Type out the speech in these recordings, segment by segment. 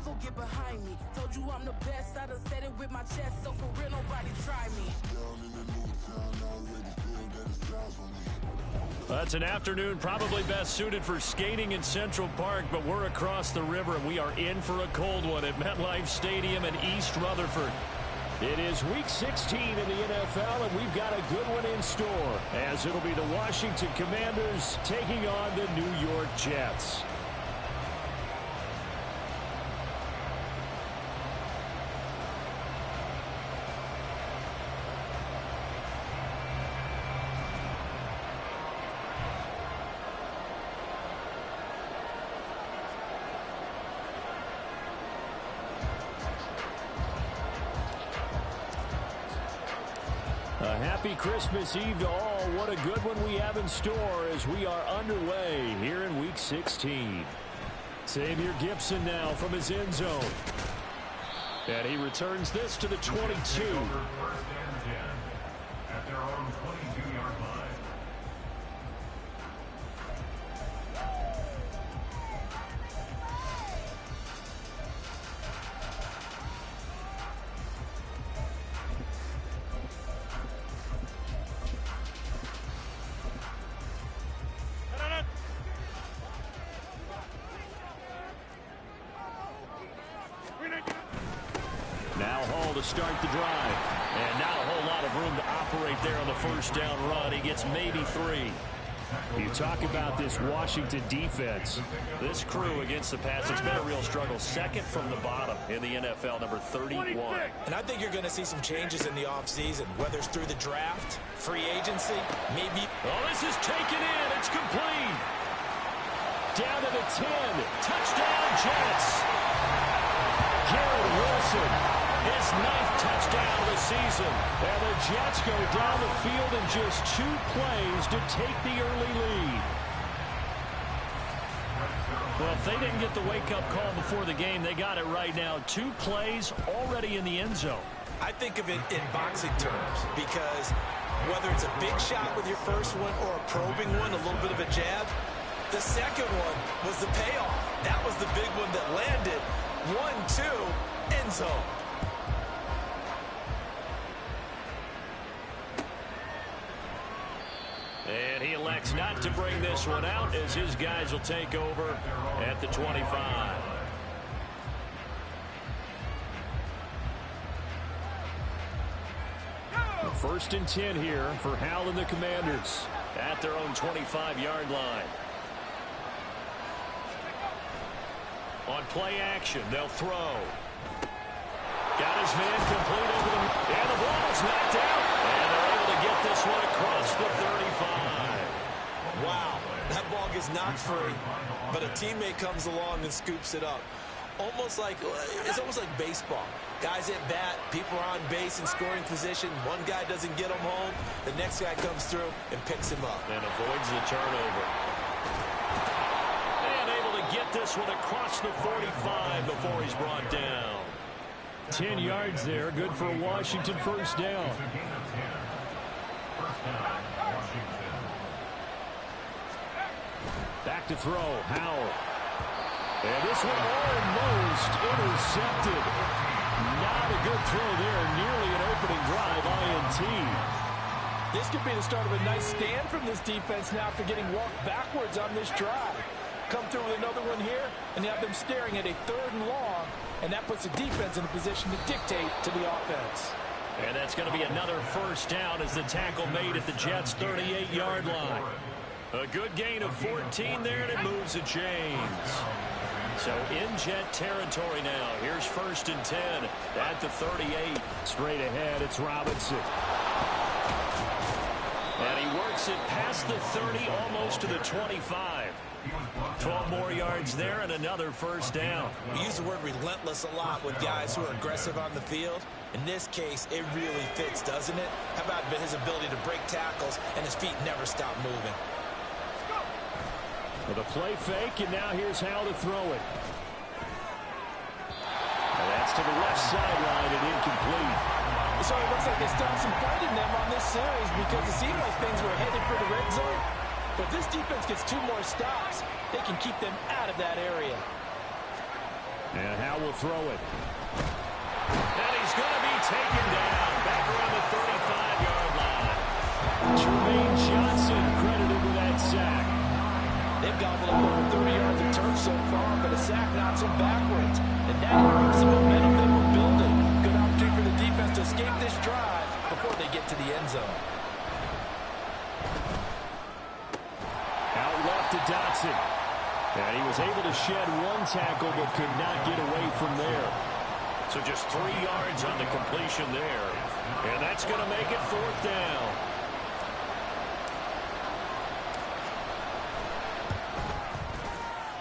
so get behind me. Told you I'm the best, I done said it with my chest, so for real, nobody try me. That's an afternoon probably best suited for skating in Central Park, but we're across the river and we are in for a cold one at MetLife Stadium in East Rutherford. It is Week 16 in the NFL, and we've got a good one in store, as it'll be the Washington Commanders taking on the New York Jets. A happy Christmas Eve to all. What a good one we have in store as we are underway here in Week 16. Xavier Gipson now from his end zone. And he returns this to the 22. First and 10 at their own 22-yard line. Now Hall to start the drive. And not a whole lot of room to operate there on the first down run. He gets maybe 3. You talk about this Washington defense. This crew against the pass, it's been a real struggle. Second from the bottom in the NFL, number 31. And I think you're going to see some changes in the offseason, whether it's through the draft, free agency, maybe. Oh, this is taken in. It's complete. Down to the 10. Touchdown, Jets. Garrett Wilson, his 9th touchdown of the season. And the Jets go down the field in just 2 plays to take the early lead. Well, if they didn't get the wake-up call before the game, they got it right now. 2 plays already in the end zone. I think of it in boxing terms because whether it's a big shot with your first one or a probing one, a little bit of a jab, the second one was the payoff. That was the big one that landed. 1-2, end zone. And he elects not to bring this one out as his guys will take over at the 25. First and 10 here for Hal and the Commanders at their own 25-yard line. On play action, they'll throw. Got his man complete over the... And the ball's knocked out. And they're able to get this one across the 35. Wow, that ball gets knocked free, but a teammate comes along and scoops it up. It's almost like baseball. Guys at bat, people are on base in scoring position. One guy doesn't get him home. The next guy comes through and picks him up. And avoids the turnover. Get this one across the 45 before he's brought down. 10 yards there, good for a Washington first down. Back to throw, Howell. And this one almost intercepted. Not a good throw there, nearly an opening drive, INT. This could be the start of a nice stand from this defense now after getting walked backwards on this drive. Come through with another one here, and you have them staring at a 3rd and long, and that puts the defense in a position to dictate to the offense. And that's going to be another first down as the tackle made at the Jets' 38-yard line. A good gain of 14 there, and it moves the chains. So in Jet territory now. Here's first and 10 at the 38. Straight ahead, it's Robinson. And he works it past the 30, almost to the 25. 12 more yards there and another first down. We use the word relentless a lot with guys who are aggressive on the field. In this case, it really fits, doesn't it? How about his ability to break tackles and his feet never stop moving? With a play fake, and now here's how to throw it. And that's to the left sideline and incomplete. So it looks like they stopped some fight in them on this series because it seemed like things were headed for the red zone. But if this defense gets 2 more stops, they can keep them out of that area. And Howe will throw it. And he's going to be taken down back around the 35-yard line. Jermaine Johnson credited with that sack. They've gobbled up over 30 yards of turf so far, but a sack knocks them backwards. And that interrupts the momentum that we're building. Good opportunity for the defense to escape this drive before they get to the end zone. Out left to Dotson. And he was able to shed one tackle but could not get away from there. So just 3 yards on the completion there. And that's going to make it 4th down.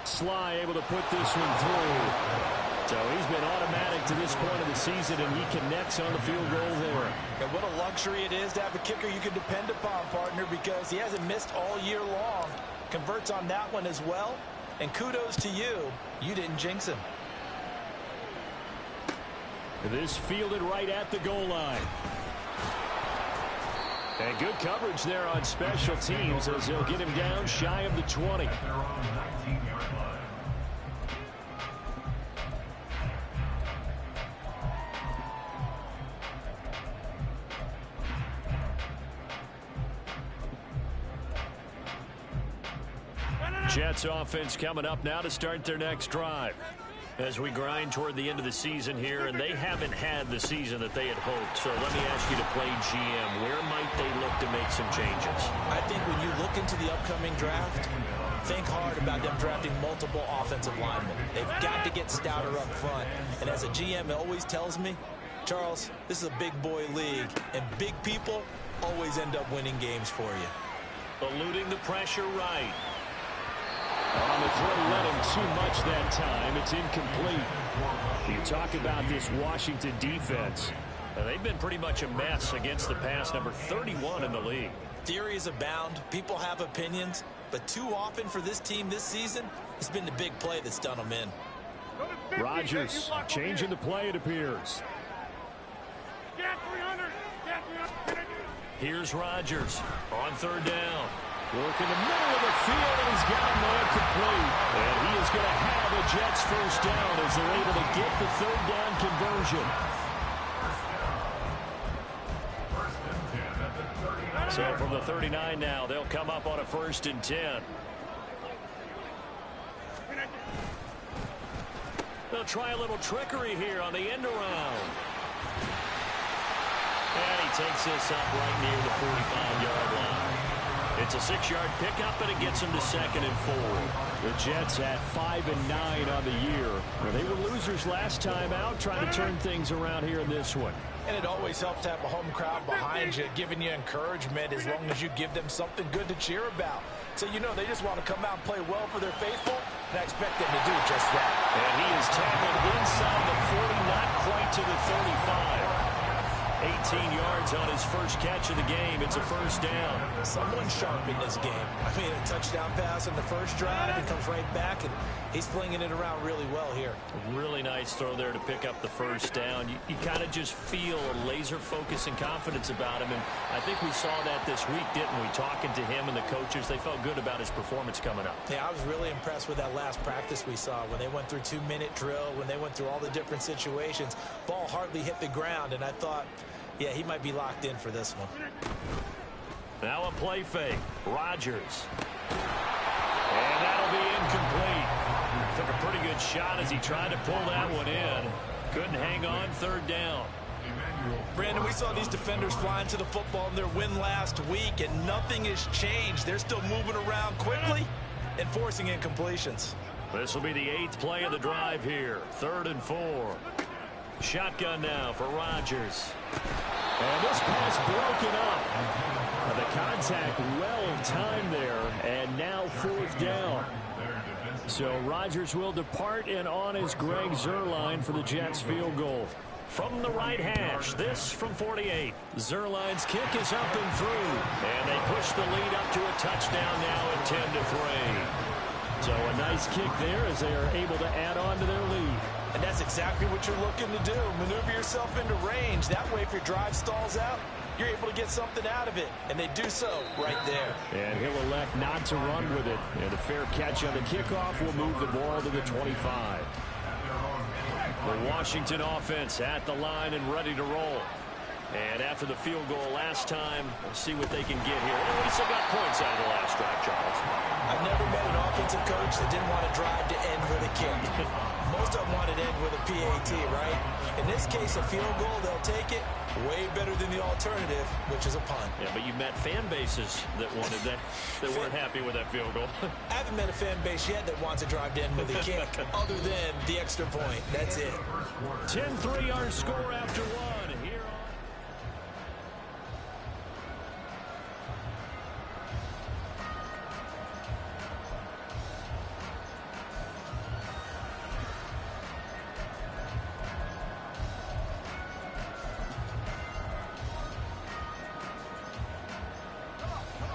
Sly able to put this one through. So he's been automatic to this point of the season, and he connects on the field goal there. And what a luxury it is to have a kicker you can depend upon, partner, because he hasn't missed all year long. Converts on that one as well. And kudos to you. You didn't jinx him. This fielded right at the goal line. And good coverage there on special teams as they'll get him down shy of the 20. They're on the 19-yard line. Jets offense coming up now to start their next drive. As we grind toward the end of the season here, and they haven't had the season that they had hoped. So let me ask you to play GM. Where might they look to make some changes? I think when you look into the upcoming draft, think hard about them drafting multiple offensive linemen. They've got to get stouter up front. And as a GM, it always tells me, Charles, this is a big boy league, and big people always end up winning games for you. Eluding the pressure right. On the throw, let him too much that time. It's incomplete. You talk about this Washington defense. They've been pretty much a mess against the pass, number 31 in the league. Theories abound. People have opinions. But too often for this team this season, it's been the big play that's done them in. Rodgers changing the play, it appears. Here's Rodgers on 3rd down. Work in the middle of the field, and he's got a man complete. And he is going to have a Jets 1st down as they're able to get the 3rd down conversion. So from the 39 now, they'll come up on a 1st and 10. They'll try a little trickery here on the end around. And he takes this up right near the 45-yard line. It's a 6-yard pickup, and it gets him to 2nd and 4. The Jets at 5-9 on the year. Well, they were losers last time out, trying to turn things around here in this one. And it always helps to have a home crowd behind you, giving you encouragement as long as you give them something good to cheer about. So you know they just want to come out and play well for their faithful, and I expect them to do just that. And he is tackled inside the 40, not quite to the 35. 18 yards on his first catch of the game. It's a 1st down. Someone's sharp in this game. I mean, a touchdown pass on the first drive. It comes right back, and he's flinging it around really well here. A really nice throw there to pick up the 1st down. You kind of just feel a laser focus and confidence about him, and I think we saw that this week, didn't we? Talking to him and the coaches, they felt good about his performance coming up. Yeah, I was really impressed with that last practice we saw when they went through 2-minute drill, when they went through all the different situations. Ball hardly hit the ground, and I thought, yeah, he might be locked in for this one. Now a play fake. Rodgers. And that'll be incomplete. Took a pretty good shot as he tried to pull that one in. Couldn't hang on 3rd down. Brandon, we saw these defenders flying to the football in their win last week, and nothing has changed. They're still moving around quickly and forcing incompletions. This will be the 8th play of the drive here. 3rd and 4. Shotgun now for Rodgers. And this pass broken up. The contact well timed there, and now 4th down. So Rodgers will depart, and on is Greg Zuerlein for the Jets field goal. From the right hash, this from 48. Zuerlein's kick is up and through. And they push the lead up to a touchdown now at 10-3. So a nice kick there as they are able to add on to their lead. And that's exactly what you're looking to do. Maneuver yourself into range. That way, if your drive stalls out, you're able to get something out of it. And they do so right there. And he'll elect not to run with it. And a fair catch on the kickoff will move the ball to the 25. The Washington offense at the line and ready to roll. And after the field goal last time, we'll see what they can get here. At least they got points out of the last drive, Charles. I've never met an offensive coach that didn't want to drive to end with a kick. Most of them want it to end with a PAT, right? In this case, a field goal, they'll take it. Way better than the alternative, which is a punt. Yeah, but you met fan bases that wanted that, that weren't happy with that field goal. I haven't met a fan base yet that wants to drive to end with a kick, other than the extra point. That's it. 10-3 our score after one. Here on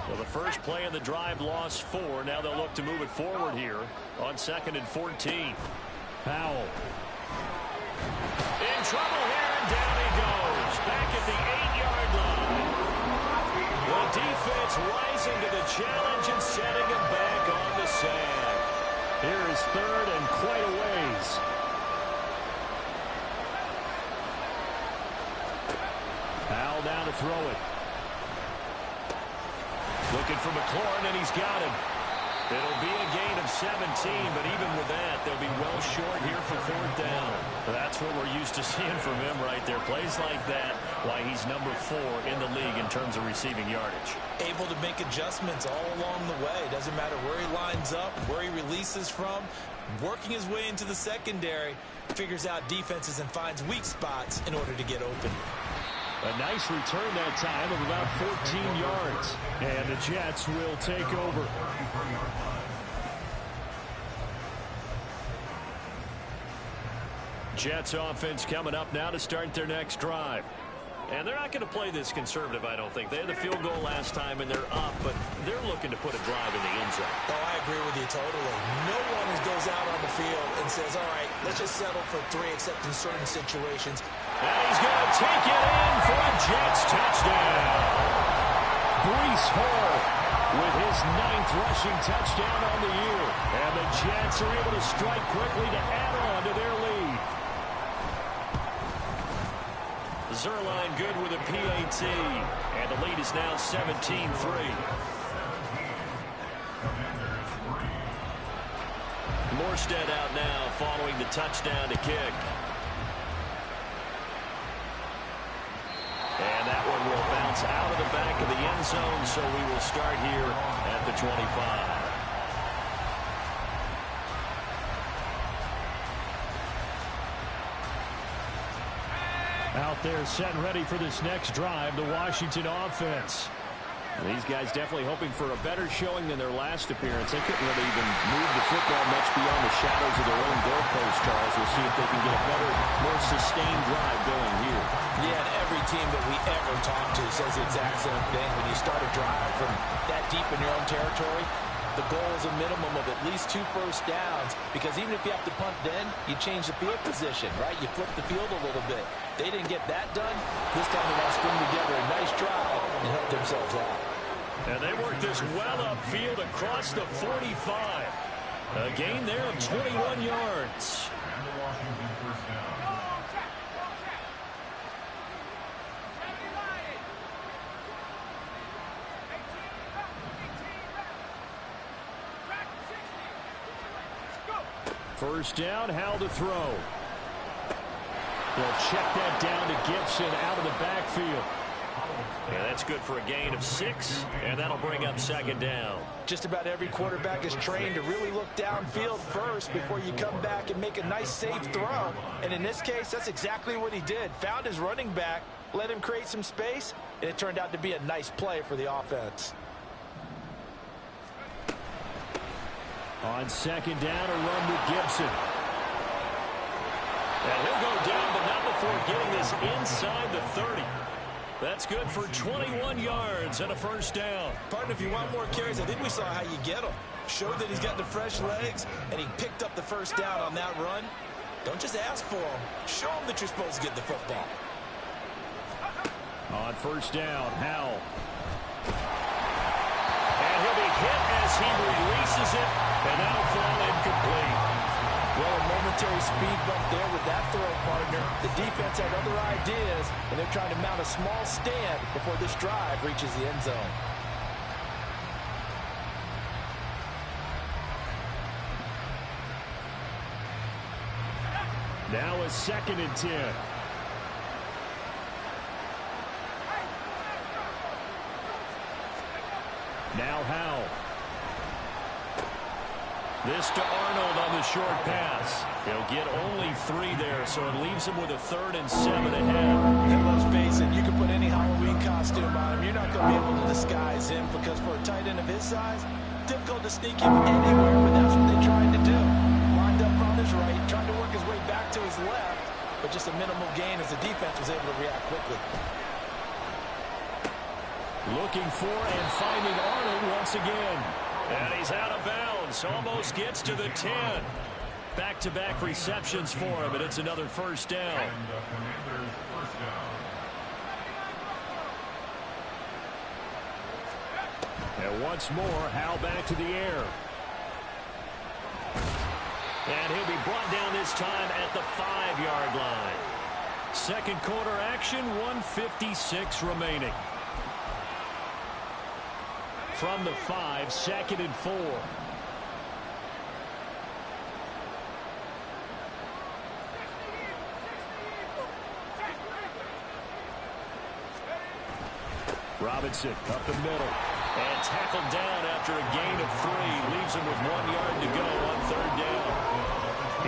well, the first play of the drive lost 4. Now they'll look to move it forward here on 2nd and 14. Powell. In trouble here, and down he goes. Back at the 8-yard line. The defense rising to the challenge and setting him back on the sand. Here is 3rd and quite a ways. Powell down to throw it. Looking for McLaurin, and he's got him. It'll be a gain of 17, but even with that, they'll be well short here for 4th down. That's what we're used to seeing from him right there. Plays like that, why he's number 4 in the league in terms of receiving yardage. Able to make adjustments all along the way. Doesn't matter where he lines up, where he releases from. Working his way into the secondary, figures out defenses and finds weak spots in order to get open. A nice return that time of about 14 yards. And the Jets will take over. Jets offense coming up now to start their next drive. And they're not going to play this conservative, I don't think. They had the field goal last time, and they're up, but they're looking to put a drive in the end zone. Oh, I agree with you totally. No one goes out on the field and says, all right, let's just settle for 3, except in certain situations. And he's going to take it in for a Jets touchdown. Breece Hall with his 9th rushing touchdown on the year. And the Jets are able to strike quickly to add on to their lead. Zerline good with a PAT. And the lead is now 17-3. Morstead out now following the touchdown to kick. And that one will bounce out of the back of the end zone, so we will start here at the 25. Out there set and ready for this next drive, the Washington offense. These guys definitely hoping for a better showing than their last appearance. They couldn't really even move the football much beyond the shadows of their own goalpost, Charles. We'll see if they can get a better, more sustained drive going here. Yeah, and every team that we ever talk to says the exact same thing. When you start a drive from that deep in your own territory, the goal is a minimum of at least 2 first downs, because even if you have to punt then, you change the field position, right? You flip the field a little bit. They didn't get that done. This time they want to string together a nice drive and help themselves out. And they work this well upfield across the 45. A gain there of 21 yards. First down, Howell to throw. They'll check that down to Gibson out of the backfield. Yeah, that's good for a gain of 6, and that'll bring up 2nd down. Just about every quarterback is trained to really look downfield first before you come back and make a nice, safe throw. And in this case, that's exactly what he did. Found his running back, let him create some space, and it turned out to be a nice play for the offense. On 2nd down, a run with Gibson. And he'll go down, but not before getting this inside the 30. That's good for 21 yards and a first down. Partner, if you want more carries, I think we saw how you get them. Showed that he's got the fresh legs, and he picked up the first down on that run. Don't just ask for them. Show them that you're supposed to get the football. On first down, Howell. And he'll be hit as he releases it, and that'll fall incomplete. Well, a momentary speed bump there with that throw, partner. The defense had other ideas, and they're trying to mount a small stand before this drive reaches the end zone. Now a 2nd and 10. Now Howell. This to Arnold on the short pass. He'll get only 3 there, so it leaves him with a 3rd and 7 ahead. And let's face it, you can put any Halloween costume on him. You're not going to be able to disguise him because for a tight end of his size, difficult to sneak him anywhere, but that's what they tried to do. Lined up on his right, trying to work his way back to his left, but just a minimal gain as the defense was able to react quickly. Looking for and finding Arnold once again. And he's out of bounds. Almost gets to the 10. Back-to-back receptions for him, and it's another first down. And the Commanders' first down. And once more, Howell back to the air. And he'll be brought down this time at the 5-yard line. Second quarter action, 1:56 remaining. From the 5, 2nd and 4. Robinson up the middle. And tackled down after a gain of 3. Leaves him with 1 yard to go on 3rd down.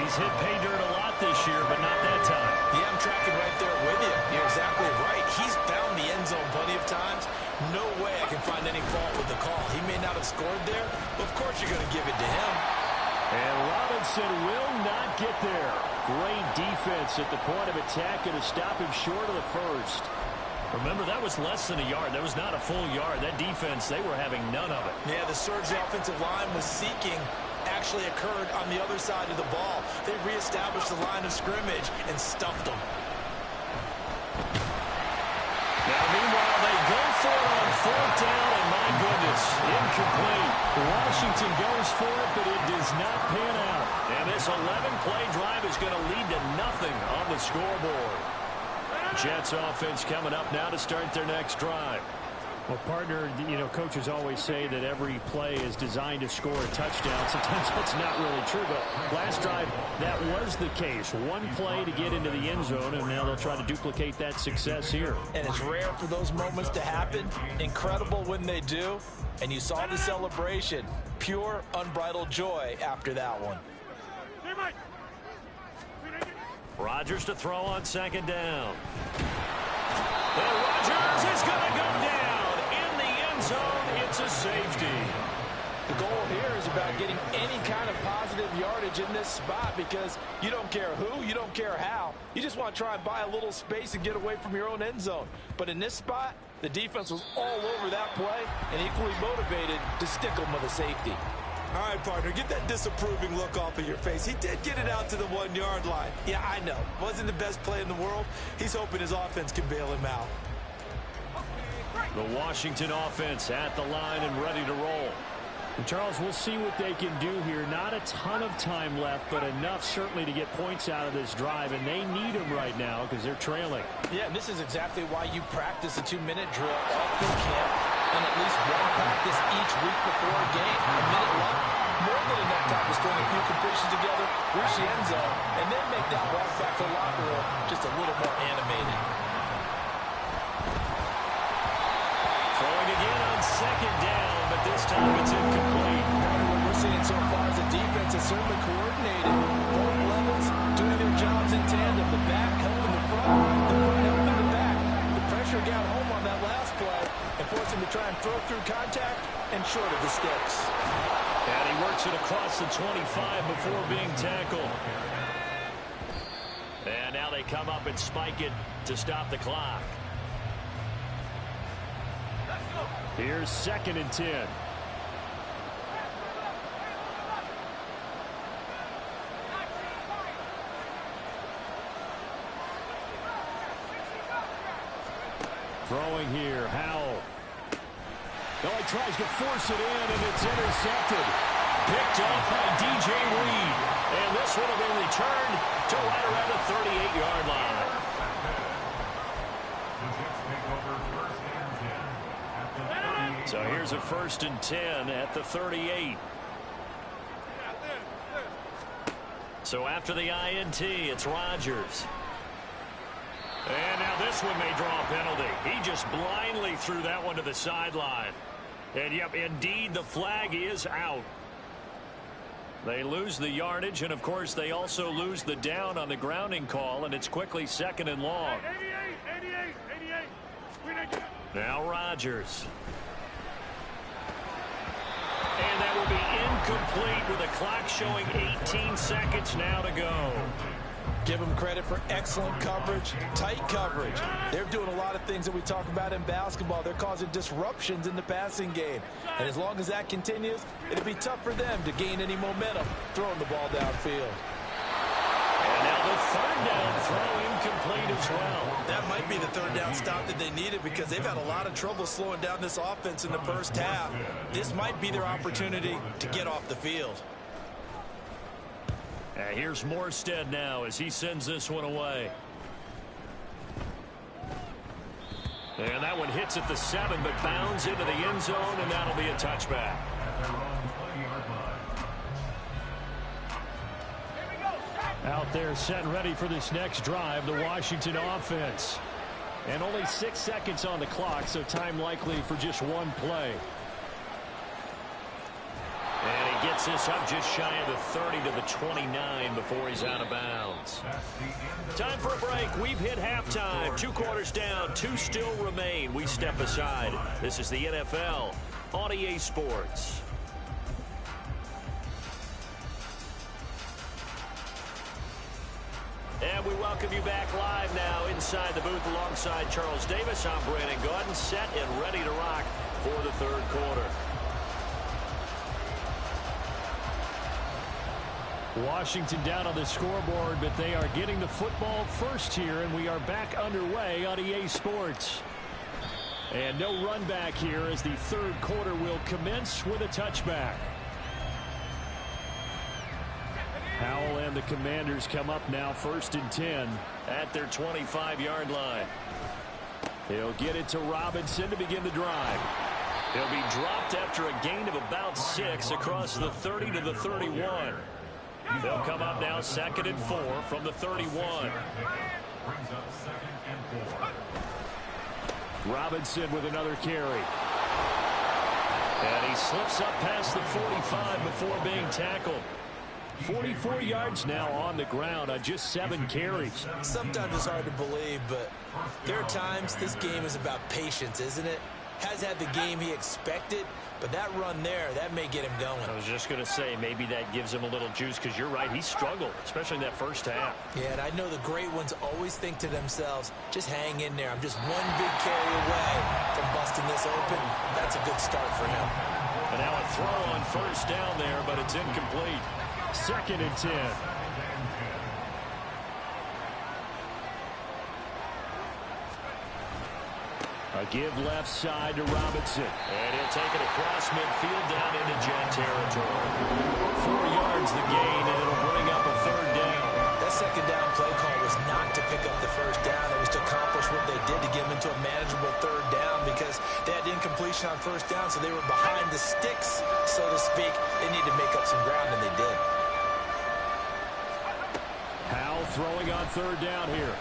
He's hit pay dirt a lot this year, but not that time. Yeah, I'm tracking right there with you. You're exactly right. He's found the end zone plenty of times. No way I can find any fault with the call. He may not have scored there, but of course you're going to give it to him. And Robinson will not get there. Great defense at the point of attack and to stop him short of the first. Remember, that was less than a yard. That was not a full yard. That defense, they were having none of it. Yeah, the surge the offensive line was seeking actually occurred on the other side of the ball. They reestablished the line of scrimmage and stuffed them. Now, meanwhile, they go for it on 4th down, and my goodness, incomplete. Washington goes for it, but it does not pan out. And this 11-play drive is going to lead to nothing on the scoreboard. Jets offense coming up now to start their next drive. Well, partner, you know, coaches always say that every play is designed to score a touchdown. Sometimes that's not really true, but last drive, that was the case. One play to get into the end zone, and now they'll try to duplicate that success here. And it's rare for those moments to happen. Incredible when they do. And you saw the celebration. Pure, unbridled joy after that one. Rodgers to throw on 2nd down. And Rodgers is going to go down in the end zone. It's a safety. The goal here is about getting any kind of positive yardage in this spot because you don't care who, you don't care how. You just want to try and buy a little space and get away from your own end zone. But in this spot, the defense was all over that play and equally motivated to stick them with a safety. All right, partner, get that disapproving look off of your face. He did get it out to the 1-yard line. Yeah, I know. Wasn't the best play in the world. He's hoping his offense can bail him out. The Washington offense at the line and ready to roll. And Charles, we'll see what they can do here. Not a ton of time left, but enough certainly to get points out of this drive, and they need them right now because they're trailing. Yeah, and this is exactly why you practice a 2-minute drill all through camp and at least one practice each week before a game. A minute left, more than enough time to string a few completions together, reach the end zone, and then make that walk back to the locker room just a little more animated. Throwing again on 2nd down, but this time it's incomplete. What we're seeing so far is the defense is certainly coordinated. Both levels doing their jobs in tandem. The back helping the front helping the back. The pressure got home on that last play and forced him to try and throw through contact and short of the sticks. And he works it across the 25 before being tackled. And now they come up and spike it to stop the clock. Here's 2nd and 10. Throwing here, Howell. Oh, he tries to force it in, and it's intercepted. Picked up by DJ Reed. And this one will be returned to right around the 38-yard line. So here's a 1st and 10 at the 38. So after the INT, it's Rodgers. And now this one may draw a penalty. He just blindly threw that one to the sideline. And, yep, indeed, the flag is out. They lose the yardage, and, of course, they also lose the down on the grounding call, and it's quickly 2nd and long. 88. Now Rodgers. And that will be incomplete with the clock showing 18 seconds now to go. Give them credit for excellent coverage, tight coverage. They're doing a lot of things that we talk about in basketball. They're causing disruptions in the passing game. And as long as that continues, it'll be tough for them to gain any momentum throwing the ball downfield. And now the 3rd down throw incomplete as well. That might be the 3rd down stop that they needed because they've had a lot of trouble slowing down this offense in the first half. This might be their opportunity to get off the field. Here's Morstead now as he sends this one away. And that one hits at the 7, but bounds into the end zone, and that'll be a touchback. Out there set and ready for this next drive, the Washington offense. And only 6 seconds on the clock, so time likely for just one play. And he gets this up just shy of the 30 to the 29 before he's out of bounds. Time for a break. We've hit halftime. 2 quarters down, 2 still remain. We step aside. This is the NFL on EA Sports. And we welcome you back live now inside the booth alongside Charles Davis. I'm Brandon Gaudin, set and ready to rock for the 3rd quarter. Washington down on the scoreboard, but they are getting the football first here, and we are back underway on EA Sports. And no run back here as the 3rd quarter will commence with a touchback. Howell and the Commanders come up now 1st and 10 at their 25-yard line. He'll get it to Robinson to begin the drive. He'll be dropped after a gain of about 6 across the 30 to the 31. They'll come up now 2nd and 4 from the 31. Robinson with another carry. And he slips up past the 45 before being tackled. 44 yards now on the ground on just 7 carries. Sometimes it's hard to believe, but there are times this game is about patience, isn't it? Has had the game he expected, but that run there, that may get him going. I was just going to say, maybe that gives him a little juice, because you're right, he struggled, especially in that first half. Yeah, and I know the great ones always think to themselves, just hang in there. I'm just one big carry away from busting this open. That's a good start for him. And now a throw on 1st down there, but it's incomplete. 2nd and 10. A give left side to Robinson. And he'll take it across midfield down into jet territory. 4 yards the gain, and it'll bring up a 3rd down. That 2nd down play call was not to pick up the 1st down. It was to accomplish what they did to get them into a manageable 3rd down because they had incompletion on 1st down, so they were behind the sticks, so to speak. They needed to make up some ground, and they did. Howell throwing on 3rd down here.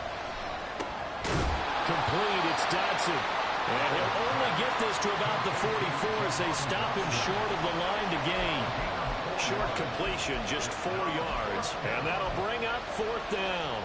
Complete, it's Dotson. And he'll only get this to about the 44 as they stop him short of the line to gain. Short completion, just 4 yards. And that'll bring up 4th down.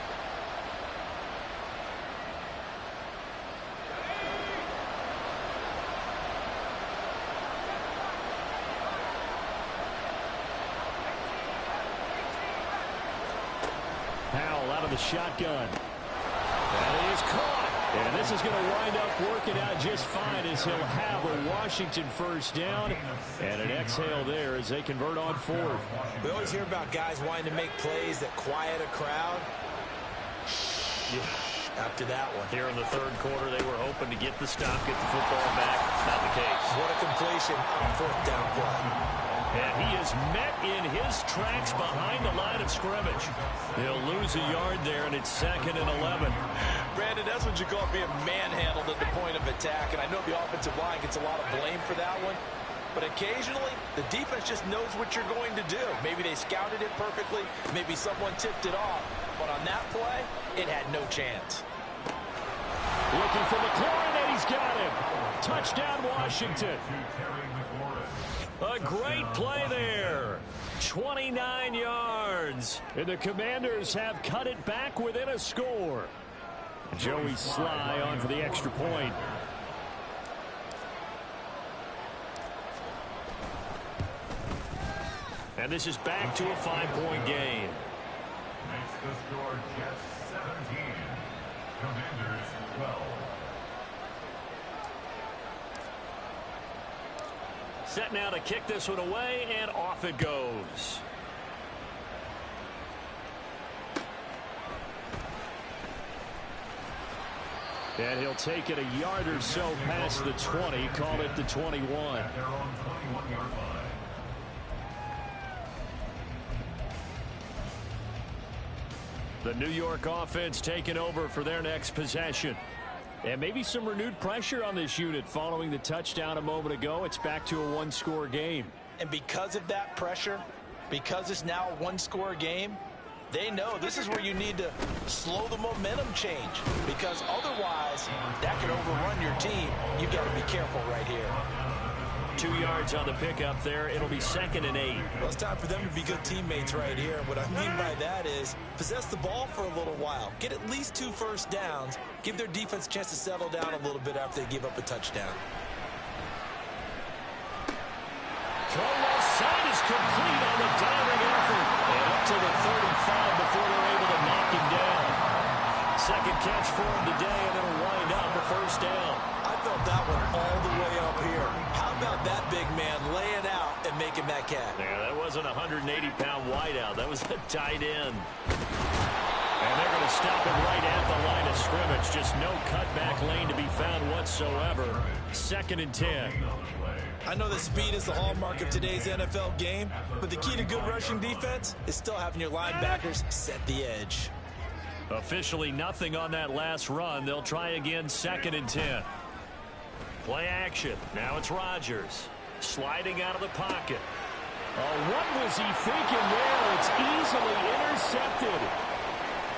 Howell out of the shotgun. That is caught. And this is going to wind up working out just fine as he'll have a Washington 1st down. And an exhale there as they convert on 4th. We always hear about guys wanting to make plays that quiet a crowd. After that one. Here in the 3rd quarter, they were hoping to get the stop, get the football back. Not the case. What a completion on 4th down play. And he is met in his tracks behind the line of scrimmage. He'll lose a yard there, and it's 2nd and 11. Brandon, that's what you call being manhandled at the point of attack. And I know the offensive line gets a lot of blame for that one. But occasionally, the defense just knows what you're going to do. Maybe they scouted it perfectly. Maybe someone tipped it off. But on that play, it had no chance. Looking for McLaurin, and he's got him. Touchdown, Washington. A great play there. 29 yards. And the Commanders have cut it back within a score. Joey Sly on for the extra point. And this is back to a 5-point game. Makes the score Jets 17. Commanders 12. Set now to kick this one away, and off it goes. And he'll take it a yard or so past the 20, call it the 21. At their own 21-yard line. The New York offense taking over for their next possession. And maybe some renewed pressure on this unit following the touchdown a moment ago. It's back to a one-score game. And because of that pressure, because it's now a one-score game, they know this is where you need to slow the momentum change. Because otherwise, that could overrun your team. You've got to be careful right here. 2 yards on the pickup there. It'll be 2nd and 8. Well, it's time for them to be good teammates right here. What I mean by that is possess the ball for a little while. Get at least 2 first downs. Give their defense a chance to settle down a little bit after they give up a touchdown. Throw left side is complete on the diving effort. And up to the 35 before they're able to knock him down. Second catch for him today, and it'll wind up a first down. I felt that one all the way up here. How about that big man laying out and making that catch? Yeah, that wasn't a 180-pound wideout. That was a tight end. And they're going to stop him right at the line of scrimmage. Just no cutback lane to be found whatsoever. 2nd and 10. I know that speed is the hallmark of today's NFL game, but the key to good rushing defense is still having your linebackers set the edge. Officially nothing on that last run. They'll try again, 2nd and 10. Play action. Now it's Rodgers. Sliding out of the pocket. Oh, what was he thinking there? It's easily intercepted.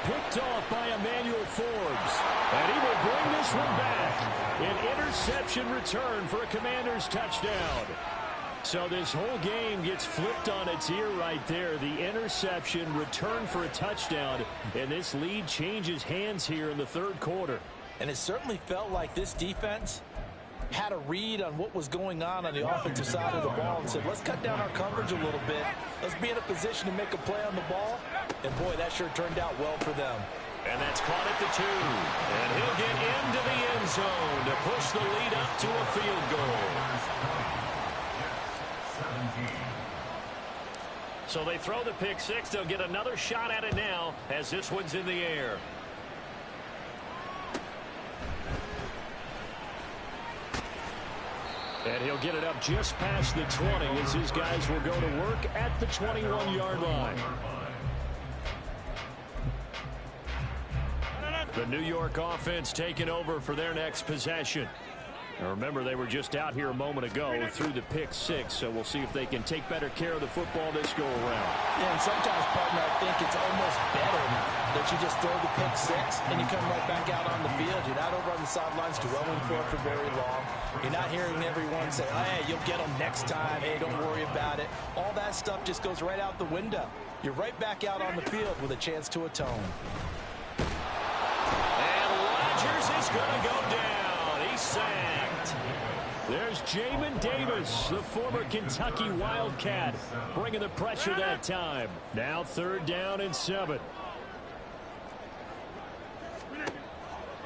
Picked off by Emmanuel Forbes. And he will bring this one back. An interception return for a Commanders touchdown. So this whole game gets flipped on its ear right there. The interception, return for a touchdown. And this lead changes hands here in the third quarter. And it certainly felt like this defense had a read on what was going on the offensive side of the ball and said, let's cut down our coverage a little bit. Let's be in a position to make a play on the ball. And, boy, that sure turned out well for them. And that's caught at the 2. And he'll get into the end zone to push the lead up to a field goal. So they throw the pick six. They'll get another shot at it now as this one's in the air. And he'll get it up just past the 20 as his guys will go to work at the 21-yard line. The New York offense taking over for their next possession. Now remember, they were just out here a moment ago through the pick six, so we'll see if they can take better care of the football this go-around. Yeah, and sometimes, partner, I think it's almost better that you just throw the pick six and you come right back out on the field. You're not over on the sidelines dwelling for it for very long. You're not hearing everyone say, hey, you'll get them next time. Hey, don't worry about it. All that stuff just goes right out the window. You're right back out on the field with a chance to atone. And Rodgers is going to go down. He's sacked. There's Jamin Davis, the former Kentucky Wildcat, bringing the pressure that time. Now 3rd down and 7.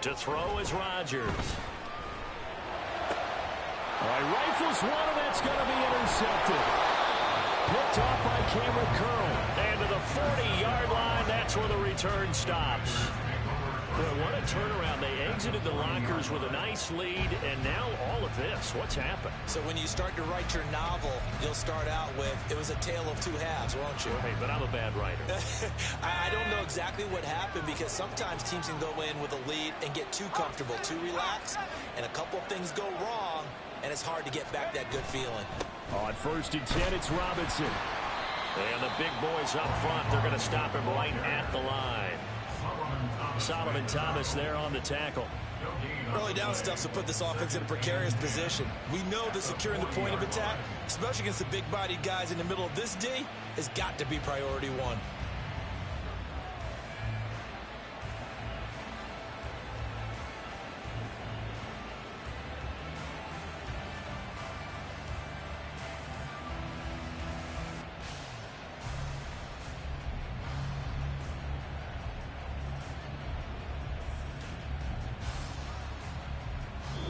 To throw is Rodgers. All right, rifles one, and that's going to be intercepted. Picked off by Cameron Curl. And to the 40-yard line, that's where the return stops. Boy, what a turnaround. They exited the lockers with a nice lead, and now all of this. What's happened? So when you start to write your novel, you'll start out with, it was a tale of two halves, won't you? Hey, but I'm a bad writer. I don't know exactly what happened, because sometimes teams can go in with a lead and get too comfortable, too relaxed, and a couple of things go wrong, and it's hard to get back that good feeling. On 1st and 10, it's Robinson. And the big boys up front, they're going to stop him right at the line. Solomon Thomas there on the tackle. Early down stuffs will put this offense in a precarious position. We know that securing the point of attack, especially against the big-bodied guys in the middle of this D, has got to be priority one.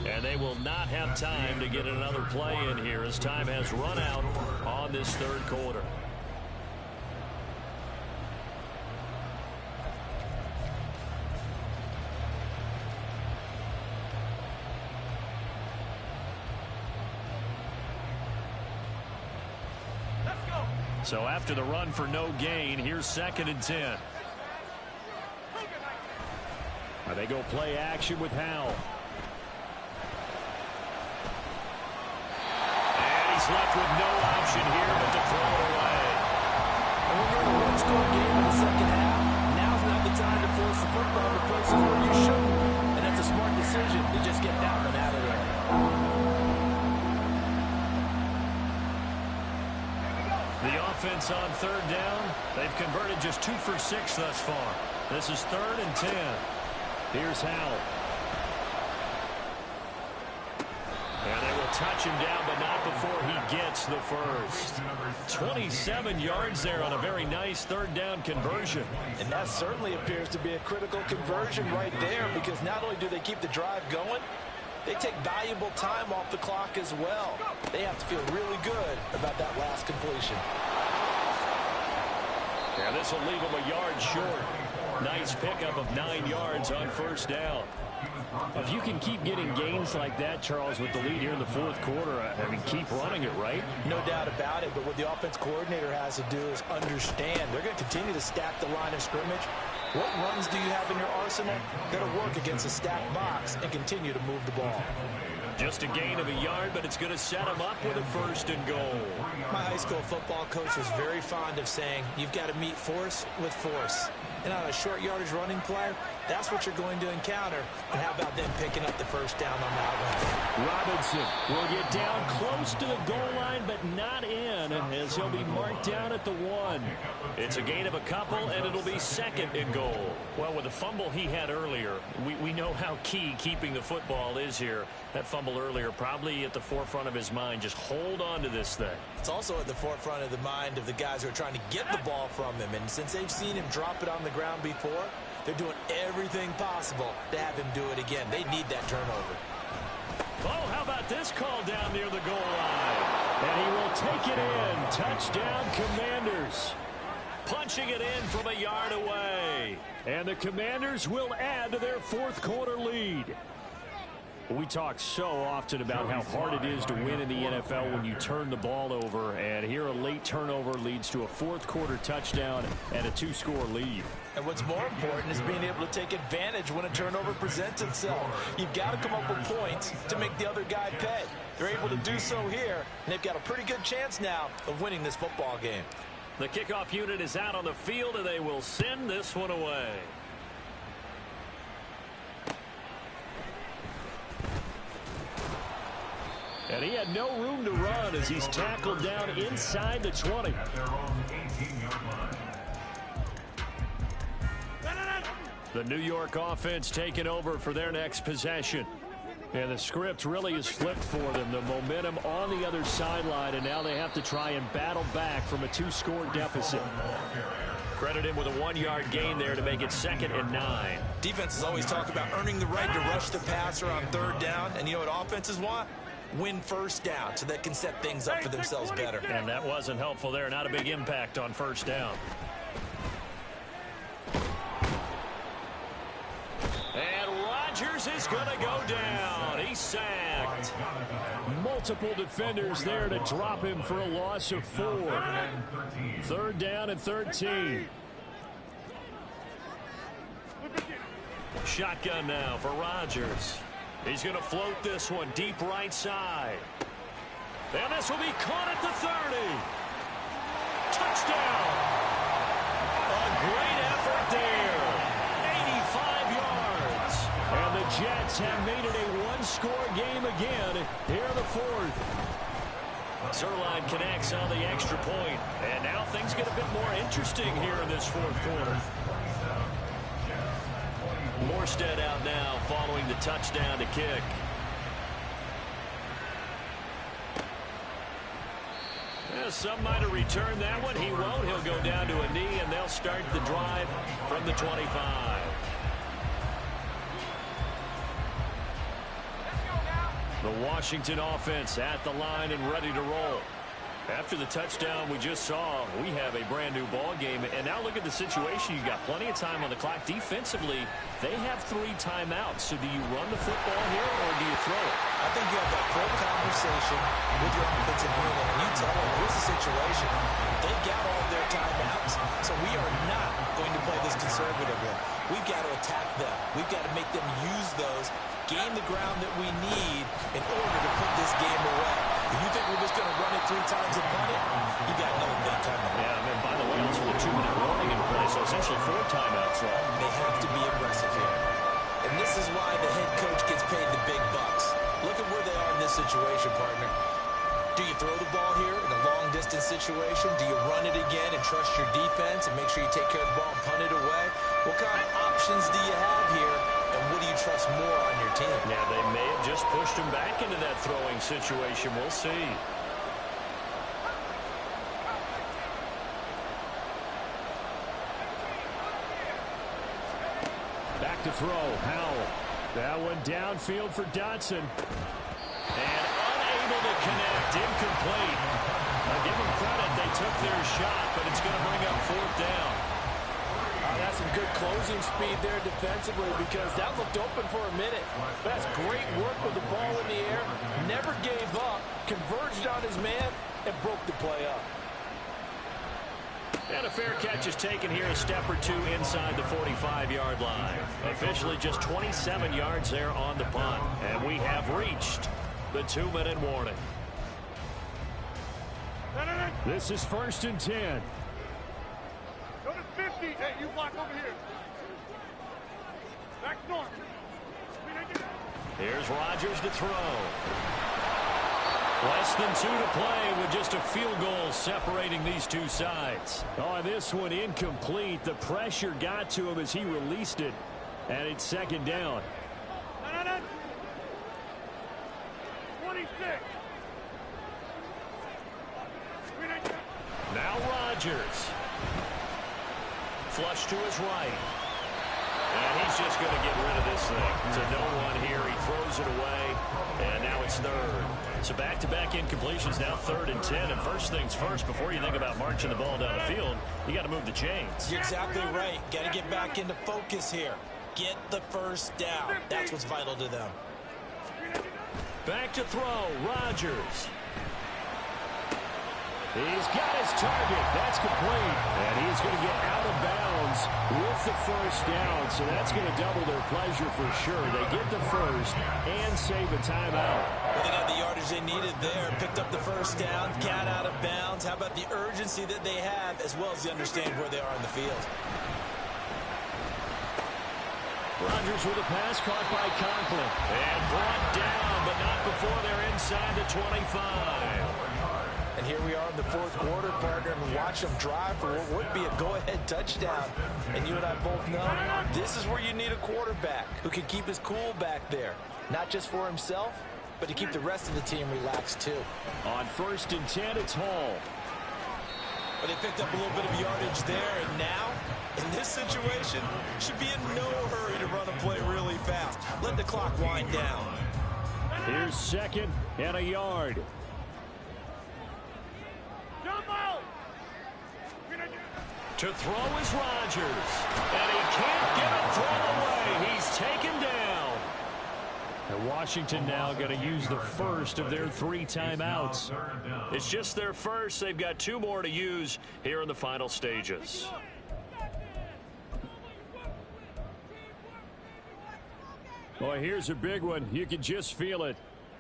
And they will not have time to get another play in here as time has run out on this third quarter. Let's go. So after the run for no gain, here's 2nd and 10. They go play action with Howell. He's left with no option here but to throw it away. And when you're in a one-score game in the second half, now's not the time to force the football to places where you shouldn't. And that's a smart decision to just get that one out of there. The offense on 3rd down, they've converted just 2 for 6 thus far. This is 3rd and 10. Here's Howell. And they will touch him down, but not before he gets the first. 27 yards there on a very nice 3rd down conversion. And that certainly appears to be a critical conversion right there, because not only do they keep the drive going, they take valuable time off the clock as well. They have to feel really good about that last completion. Yeah, this will leave him a yard short. Nice pickup of 9 yards on 1st down. If you can keep getting gains like that, Charles, with the lead here in the 4th quarter, I mean, keep running it, right? No doubt about it, but what the offense coordinator has to do is understand they're going to continue to stack the line of scrimmage. What runs do you have in your arsenal that'll work against a stacked box and continue to move the ball? Just a gain of a yard, but it's going to set him up with a 1st and goal. My high school football coach was very fond of saying, you've got to meet force with force. And on a short yardage running play, that's what you're going to encounter. And how about them picking up the 1st down on that one? Robinson will get down close to the goal line, but not in, as he'll be marked down at the 1. It's a gain of a couple, and it'll be 2nd and goal. Well, with the fumble he had earlier, we know how key keeping the football is here. That fumble earlier probably at the forefront of his mind. Just hold on to this thing. It's also at the forefront of the mind of the guys who are trying to get the ball from him. And since they've seen him drop it on the ground before, they're doing everything possible to have him do it again. They need that turnover. Oh, how about this call down near the goal line? And he will take it in. Touchdown, Commanders. Punching it in from a yard away. And the Commanders will add to their 4th quarter lead. We talk so often about how hard it is to win in the NFL when you turn the ball over, and here a late turnover leads to a 4th quarter touchdown and a 2-score lead. And what's more important is being able to take advantage when a turnover presents itself. You've got to come up with points to make the other guy pay. They're able to do so here, and they've got a pretty good chance now of winning this football game. The kickoff unit is out on the field, and they will send this one away. And he had no room to run as he's tackled down inside the 20. At their own 18-yard line. The New York offense taking over for their next possession. And the script really is flipped for them. The momentum on the other sideline, and now they have to try and battle back from a 2-score deficit. Credit him with a 1-yard gain there to make it 2nd and 9. Defenses always talk about earning the right to rush the passer on 3rd down. And you know what offenses want? Win 1st down so they can set things up for themselves better. And that wasn't helpful there. Not a big impact on 1st down. is going to go down. He's sacked. Multiple defenders there to drop him for a loss of 4. 3rd down and 13. Shotgun now for Rodgers. He's going to float this one deep right side. And this will be caught at the 30. Touchdown. A great effort there. 85 yards. And the Jets have made it a one-score game again here in the 4th. Zerline connects on the extra point. And now things get a bit more interesting here in this 4th quarter. Morstead out now following the touchdown to kick. Yeah, some might have returned that one. He won't. He'll go down to a knee, and they'll start the drive from the 25. The Washington offense at the line and ready to roll. After the touchdown we just saw, we have a brand new ball game. And now look at the situation. You've got plenty of time on the clock. Defensively, they have 3 timeouts. So do you run the football here or do you throw it? I think you have that full conversation with your offensive unit, and you tell them, here's the situation. They've got all of their timeouts, so we are not going to play this conservatively. We've got to attack them. We've got to make them use those, gain the ground that we need in order to put this game away. If you think we're just going to run it 3 times and punt it, you got another thing coming. Yeah, and by the way, also the 2-minute warning in play, so essentially 4 timeouts left. They have to be aggressive here. And this is why the head coach gets paid the big bucks. Look at where they are in this situation, partner. Do you throw the ball here in a long-distance situation? Do you run it again and trust your defense and make sure you take care of the ball and punt it away? What kind of options do you have here, and what do you trust more on your team? Yeah, they may have just pushed him back into that throwing situation. We'll see. Back to throw. Howell. That one downfield for Dotson. And unable to connect. Incomplete. I'll give them credit. They took their shot, but it's going to bring up 4th down. That's some good closing speed there defensively because that looked open for a minute. That's great work with the ball in the air. Never gave up. Converged on his man and broke the play up. And a fair catch is taken here a step or 2 inside the 45-yard line. Officially just 27 yards there on the punt. And we have reached the 2-minute warning. This is 1st and 10. Go to 50. Hey, you block over here. Back north. Here's Rodgers to throw. Less than 2 to play with just a field goal separating these two sides. Oh, this one incomplete. The pressure got to him as he released it. And it's 2nd down. 26. Now Rodgers. Flush to his right. And he's just going to get rid of this thing. To no one here. He throws it away. And now it's 3rd. So back-to-back incompletions, now 3rd and 10. And first things first, before you think about marching the ball down the field, you got to move the chains. You're exactly right. Got to get back into focus here. Get the first down. That's what's vital to them. Back to throw. Rodgers. He's got his target. That's complete. And he's going to get out of bounds with the first down. So that's going to double their pleasure for sure. They get the first and save a timeout. Well, they got the yardage they needed there. Picked up the first down. Got out of bounds. How about the urgency that they have as well as they understand where they are in the field? Rodgers with a pass caught by Conklin. And brought down, but not before they're inside the 25. And here we are in the 4th quarter, partner, and watch them drive for what would be a go-ahead touchdown. And you and I both know this is where you need a quarterback who can keep his cool back there. Not just for himself, but to keep the rest of the team relaxed too. On 1st and 10, it's Hall. But they picked up a little bit of yardage there, and now, in this situation, should be in no hurry to run a play really fast. Let the clock wind down. Here's 2nd and a yard. To throw is Rodgers. And he can't get a throw away. He's taken down. And Washington now going to use the first of their 3 timeouts. It's just their first. They've got 2 more to use here in the final stages. Boy, here's a big one. You can just feel it.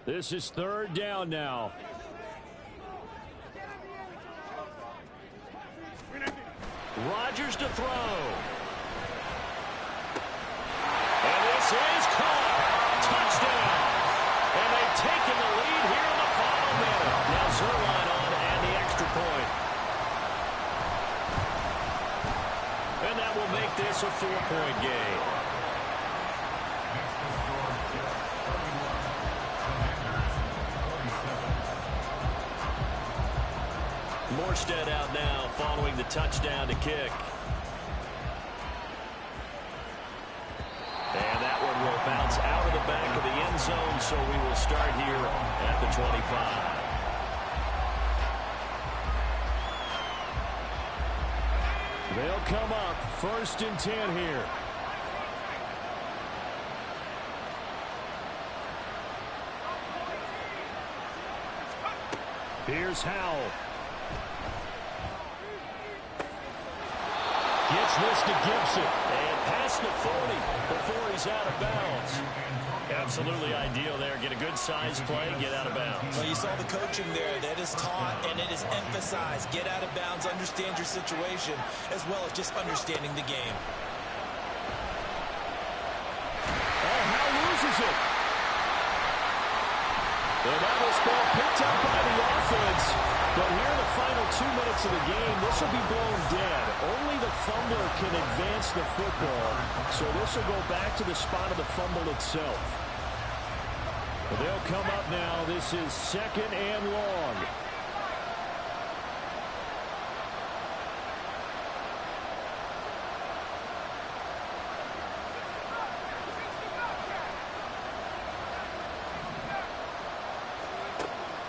This is 3rd down now. Rodgers to throw. And this is caught. Touchdown. And they've taken the lead here in the final minute. Now Zerline on and the extra point. And that will make this a 4-point game. Morstead out now following the touchdown to kick. And that one will bounce out of the back of the end zone, so we will start here at the 25. They'll come up 1st and 10 here. Here's Howell. Gets this to Gibson. And past the 40 before he's out of bounds. Absolutely ideal there. Get a good size play, get out of bounds. Well, you saw the coaching there. That is taught and it is emphasized. Get out of bounds, understand your situation, as well as just understanding the game. Oh, Howe loses it. And that was ball picked up by the offense. But here in the final 2 minutes of the game, this will be blown dead. Only the fumbler can advance the football. So this will go back to the spot of the fumble itself. But they'll come up now. This is 2nd and long.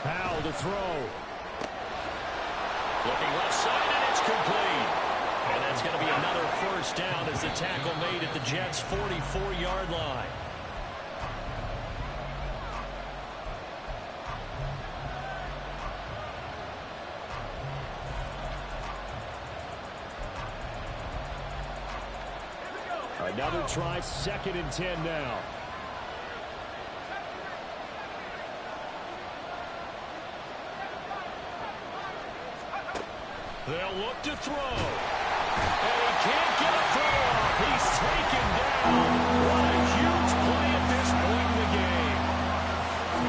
Howell to throw. Looking left side, and it's complete. And that's going to be another 1st down as the tackle made at the Jets' 44-yard line. Another try, 2nd and 10 now. They'll look to throw. And he can't get a throw off. He's taken down. What a huge play at this point in the game.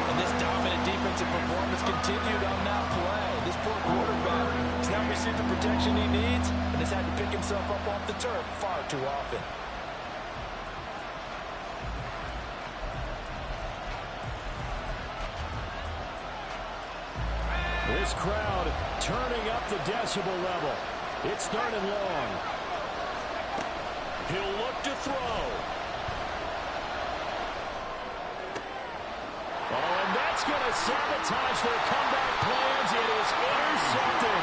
And this dominant defensive performance continued on that play. This poor quarterback has not received the protection he needs and has had to pick himself up off the turf far too often. This crowd turning up the decibel level. It's 3rd and long. He'll look to throw. Oh, and that's going to sabotage their comeback plans. It is intercepted.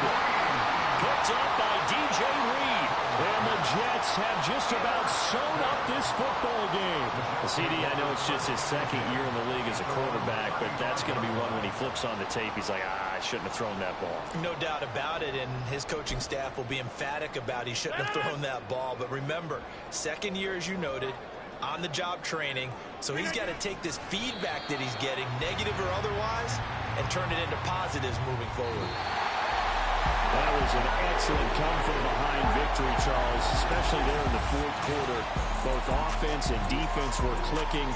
Picked up by DJ Reed. And the Jets have just about sewn up this football game. CD, I know it's just his 2nd year in the league as a quarterback, but that's going to be one when he flips on the tape. He's like, I shouldn't have thrown that ball. No doubt about it, and his coaching staff will be emphatic about he shouldn't have thrown that ball. But remember, 2nd year, as you noted, on-the-job training, so he's got to take this feedback that he's getting, negative or otherwise, and turn it into positives moving forward. That was an excellent come-from-behind victory, Charles, especially there in the 4th quarter. Both offense and defense were clicking.